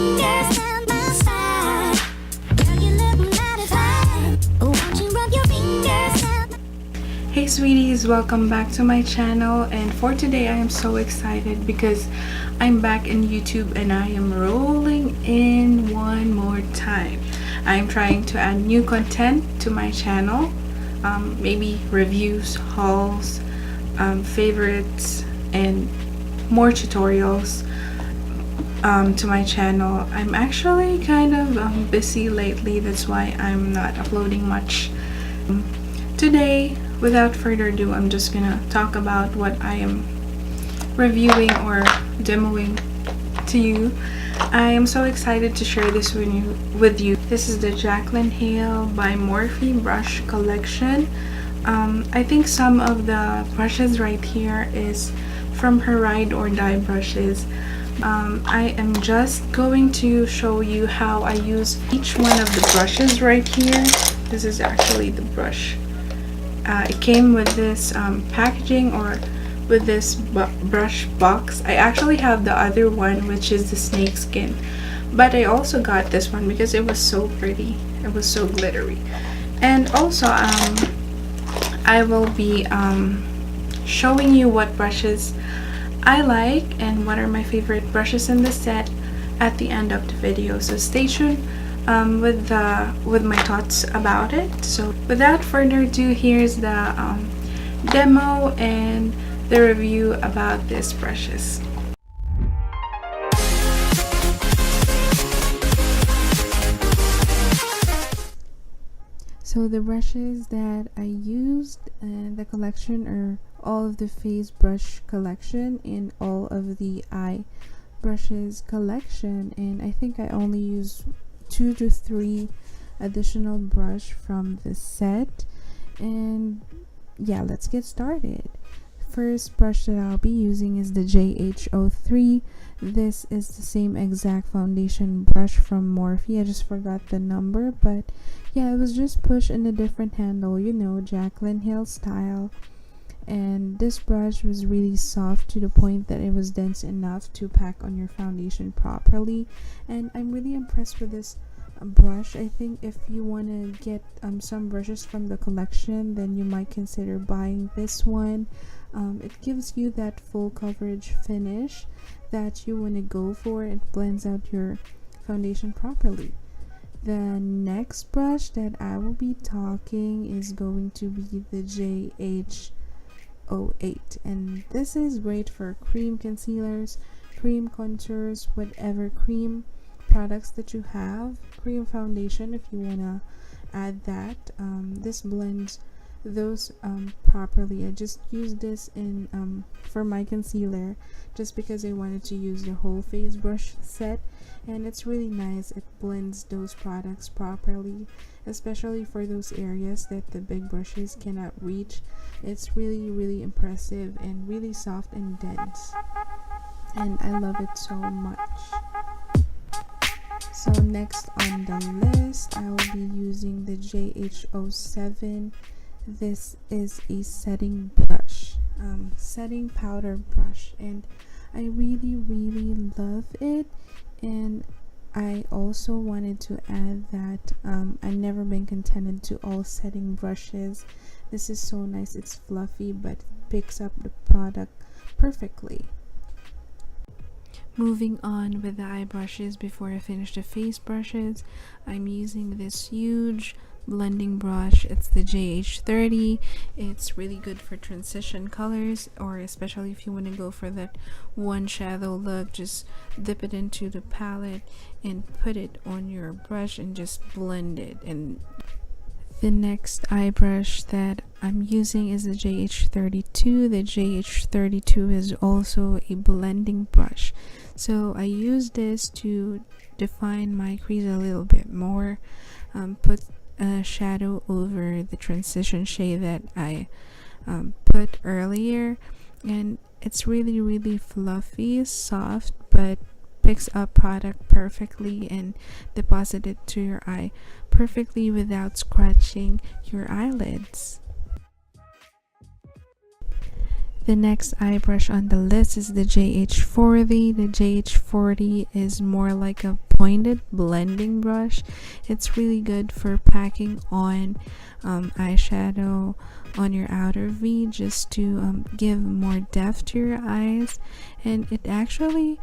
fingers down my side. Girl, you look mighty fine. Won't you rub your fingers down? Hey sweeties, welcome back to my channel, and for today I am so excited because I'm back in YouTube and I am rolling in one more time. I'm trying to add new content to my channel, maybe reviews, hauls, favorites, and more tutorials to my channel. I'm actually kind of busy lately, that's why I'm not uploading much. Today, without further ado, I'm just gonna talk about what I am reviewing or demoing to you. I am so excited to share this with you. This is the Jaclynhill by Morphe brush collection. I think some of the brushes right here is from her Ride or Die brushes. I am just going to show you how I use each one of the brushes right here. This is actually the brush. It came with this packaging, or with this brush box. I actually have the other one, which is the snake skin, but I also got this one because it was so pretty. It was so glittery. And also I will be showing you what brushes I like and what are my favorite brushes in the set at the end of the video, so stay tuned with my thoughts about it. So without further ado, here's the demo and the review about these brushes. So the brushes that I used in the collection are all of the face brush collection and all of the eye brushes collection, and I think I only use 2 to 3 additional brush from the set. And yeah, let's get started. First brush that I'll be using is the JH03. This is the same exact foundation brush from Morphe. I just forgot the number, but yeah, it was just pushed in a different handle, you know, Jaclynhill style. And this brush was really soft to the point that it was dense enough to pack on your foundation properly, and I'm really impressed with this brush. I think if you want to get some brushes from the collection, then you might consider buying this one. It gives you that full coverage finish that you want to go for. It blends out your foundation properly. The next brush that I will be talking is going to be the JH08, and this is great for cream concealers, cream contours, whatever cream products that you have, cream foundation if you want to add that. This blends those properly. I just used this in for my concealer just because I wanted to use the whole face brush set, and it's really nice. It blends those products properly, especially for those areas that the big brushes cannot reach. It's really impressive and really soft and dense, and I love it so much. So next on the list, I will be using the JH07. This is a setting brush, setting powder brush, and I really love it. And I also wanted to add that I've never been contented to all setting brushes. This is so nice. It's fluffy but picks up the product perfectly. Moving on with the eye brushes, before I finish the face brushes, I'm using this huge blending brush. It's the JH30. It's really good for transition colors, or especially if you want to go for that one shadow look. Just dip it into the palette and put it on your brush and just blend it. And the next eye brush that I'm using is the JH32. The JH32 is also a blending brush, so I use this to define my crease a little bit more, put a shadow over the transition shade that I put earlier, and it's really fluffy, soft, but picks up product perfectly and deposit it to your eye perfectly without scratching your eyelids. The next eye brush on the list is the JH40. The JH40 is more like a pointed blending brush. It's really good for packing on eyeshadow on your outer V, just to give more depth to your eyes, and it actually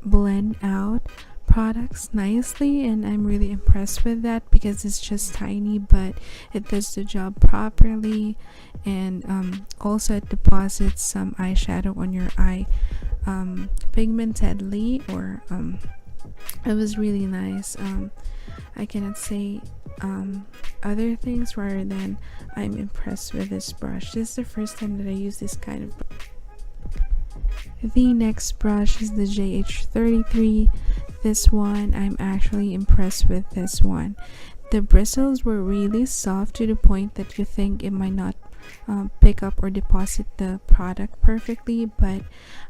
blend out products nicely, and I'm really impressed with that because it's just tiny but it does the job properly, and also it deposits some eyeshadow on your eye pigmentedly, or it was really nice. I cannot say other things rather than I'm impressed with this brush. This is the first time that I use this kind of brush. The next brush is the JH33. This one, I'm actually impressed with this one. The bristles were really soft to the point that you think it might not pick up or deposit the product perfectly, but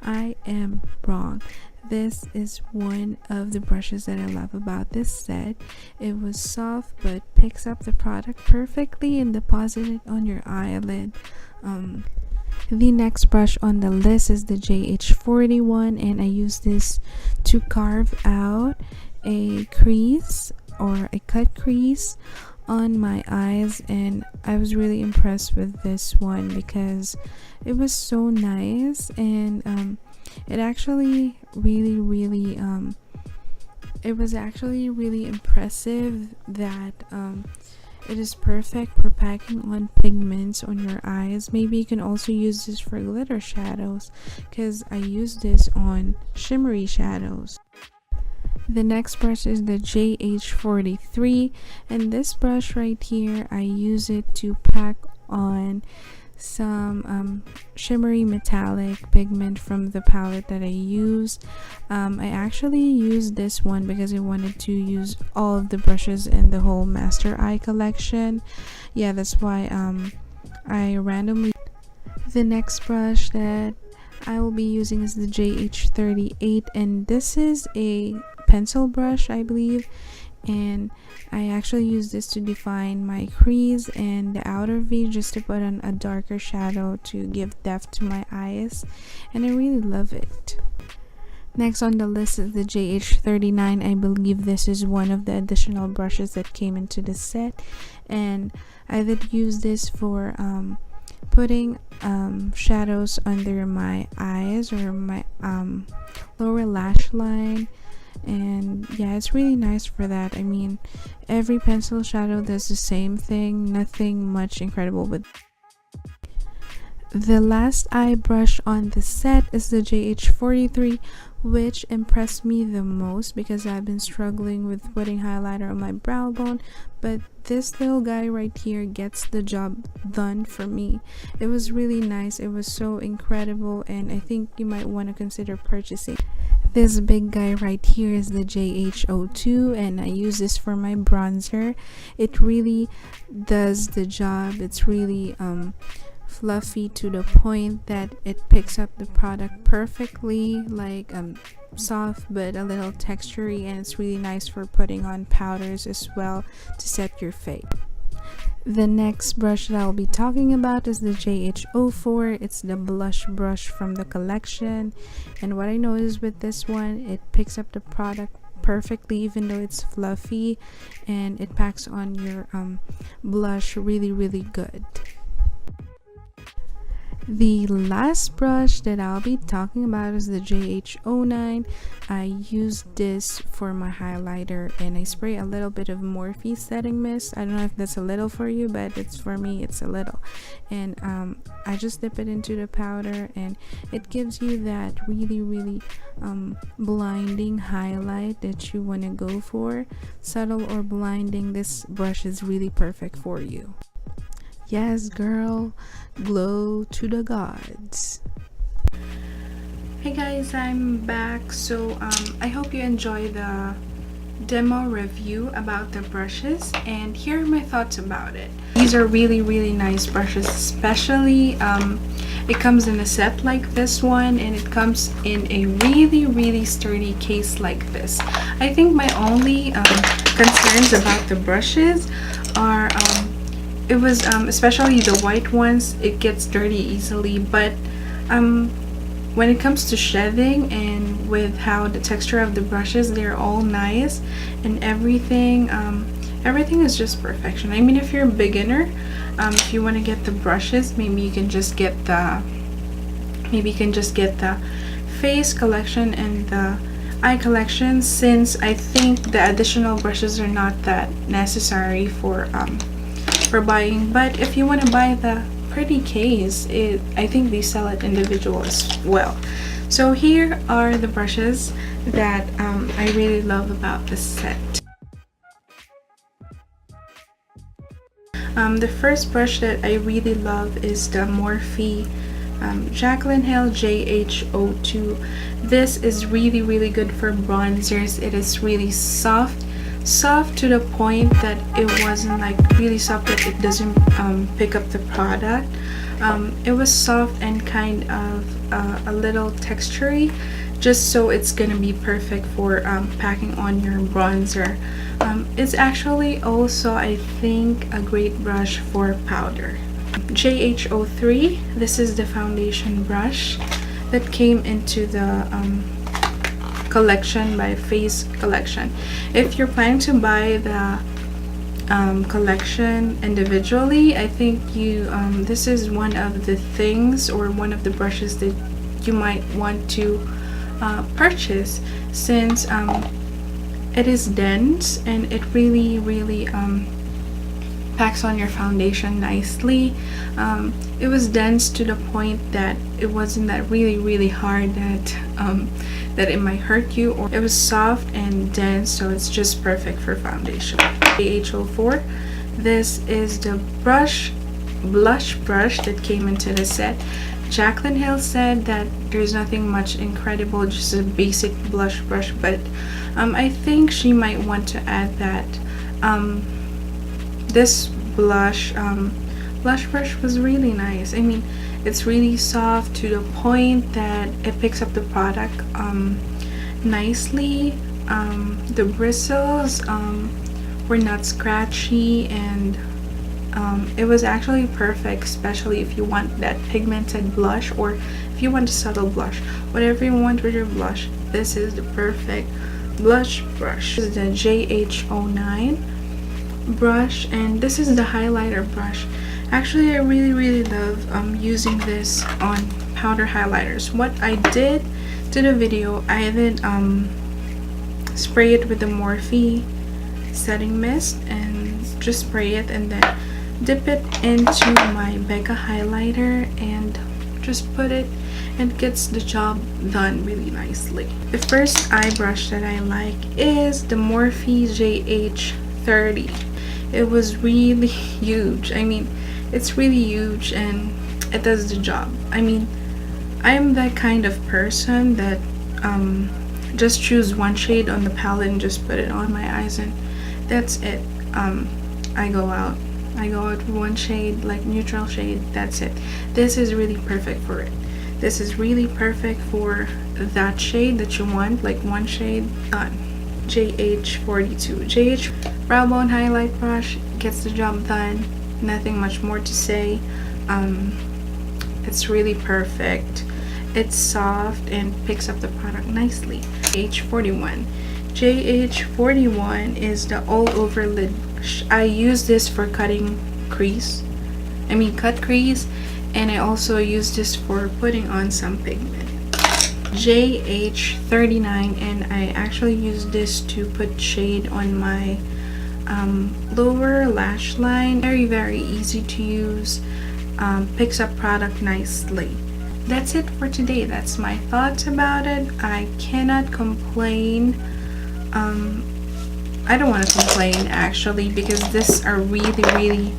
I am wrong. This is one of the brushes that I love about this set. It was soft but picks up the product perfectly and deposits it on your eyelid. The next brush on the list is the JH41, and I use this to carve out a crease or a cut crease on my eyes, and I was really impressed with this one because it was so nice, and it actually really it was actually really impressive that it is perfect for packing on pigments on your eyes. Maybe you can also use this for glitter shadows, because I use this on shimmery shadows. The next brush is the JH43, and this brush right here, I use it to pack on some shimmery metallic pigment from the palette that I use. I actually used this one because I wanted to use all of the brushes in the whole Master Eye collection. Yeah, that's why I randomly. The next brush that I will be using is the JH38, and this is a pencil brush, I believe, and I actually use this to define my crease and the outer V, just to put on a darker shadow to give depth to my eyes, and I really love it. Next on the list is the JH39. I believe this is one of the additional brushes that came into the set, and I did use this for putting shadows under my eyes or my lower lash line, and yeah, it's really nice for that. I mean, every pencil shadow does the same thing, nothing much incredible with. The last eye brush on the set is the JH43, which impressed me the most because I've been struggling with putting highlighter on my brow bone, but this little guy right here gets the job done for me. It was really nice, it was so incredible, and I think you might want to consider purchasing. This big guy right here is the JH02, and I use this for my bronzer. It really does the job. It's really fluffy to the point that it picks up the product perfectly, like soft but a little textury, and it's really nice for putting on powders as well to set your face. The next brush that I'll be talking about is the JH04. It's the blush brush from the collection, and what I noticed with this one, it picks up the product perfectly even though it's fluffy, and it packs on your blush really good. The last brush that I'll be talking about is the JH09. I use this for my highlighter, and I spray a little bit of Morphe setting mist. I don't know if that's a little for you, but it's for me, it's a little. And I just dip it into the powder, and it gives you that really blinding highlight that you want to go for. Subtle or blinding, this brush is really perfect for you. Yes, girl, glow to the gods. Hey guys, I'm back. So I hope you enjoy the demo review about the brushes, and here are my thoughts about it. These are really nice brushes, especially it comes in a set like this one, and it comes in a really sturdy case like this. I think my only concerns about the brushes are it was especially the white ones, it gets dirty easily, but when it comes to shedding and with how the texture of the brushes, they're all nice, and everything is just perfection. I mean, if you're a beginner, if you want to get the brushes, maybe you can just get the face collection and the eye collection, since I think the additional brushes are not that necessary for buying. But if you want to buy the pretty case, I think they sell it individual as well. So here are the brushes that I really love about this set. The first brush that I really love is the Morphe Jaclynhill JH02. This is really good for bronzers. It is really soft to the point that it wasn't like really soft that it doesn't pick up the product. It was soft and kind of a little textury, just so it's gonna be perfect for packing on your bronzer. It's actually also, I think, a great brush for powder. JH03, this is the foundation brush that came into the collection by Face Collection. If you're planning to buy the collection individually, I think you this is one of the things or one of the brushes that you might want to purchase, since it is dense and it really packs on your foundation nicely. It was dense to the point that it wasn't that really hard that it might hurt you, or it was soft and dense, so it's just perfect for foundation. AH04, this is the blush brush that came into the set. Jaclynhill said that there's nothing much incredible, just a basic blush brush, but I think she might want to add that this blush brush was really nice. I mean, it's really soft to the point that it picks up the product nicely. The bristles were not scratchy, and it was actually perfect, especially if you want that pigmented blush, or if you want a subtle blush. Whatever you want with your blush, this is the perfect blush brush. This is the JH09 brush, and this is the highlighter brush. Actually, I really love using this on powder highlighters. What I did to the video, I did spray it with the Morphe setting mist and just spray it, and then dip it into my Becca highlighter and just put it, and it gets the job done really nicely. The first eye brush that I like is the Morphe JH30. It was really huge. I mean, it's really huge and it does the job. I mean, I am that kind of person that just choose one shade on the palette and just put it on my eyes, and that's it. I go out with one shade, like neutral shade, that's it. This is really perfect for it. This is really perfect for that shade that you want, like one shade, done. JH42. JH brow bone highlight brush gets the job done. Nothing much more to say. It's really perfect. It's soft and picks up the product nicely. JH41. JH41 is the all over lid brush. I use this for cutting crease. Cut crease, and I also use this for putting on some pigment. JH39, and I actually use this to put shade on my lower lash line. Very easy to use, picks up product nicely. That's it for today. That's my thoughts about it. I cannot complain. I don't want to complain actually, because this are really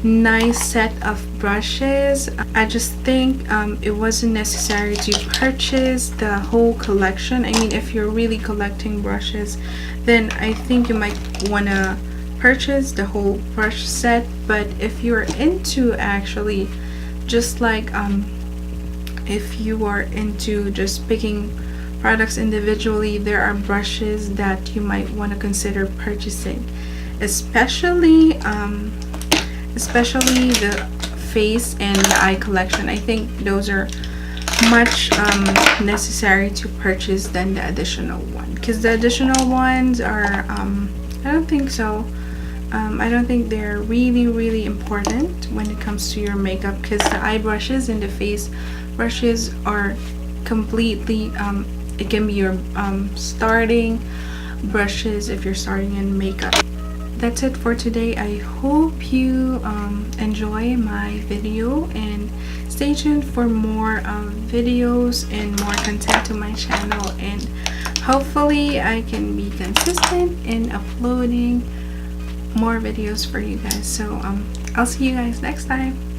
nice set of brushes. I just think it wasn't necessary to purchase the whole collection. I mean, if you're really collecting brushes, then I think you might want to purchase the whole brush set. But if you're into actually just like if you are into just picking products individually, there are brushes that you might want to consider purchasing, especially especially the face and the eye collection. I think those are much necessary to purchase than the additional one, because the additional ones are I don't think so. I don't think they're really important when it comes to your makeup, because the eye brushes and the face brushes are completely it can be your starting brushes if you're starting in makeup. That's it for today. I hope you enjoy my video, and stay tuned for more videos and more content to my channel, and hopefully I can be consistent in uploading more videos for you guys. So I'll see you guys next time.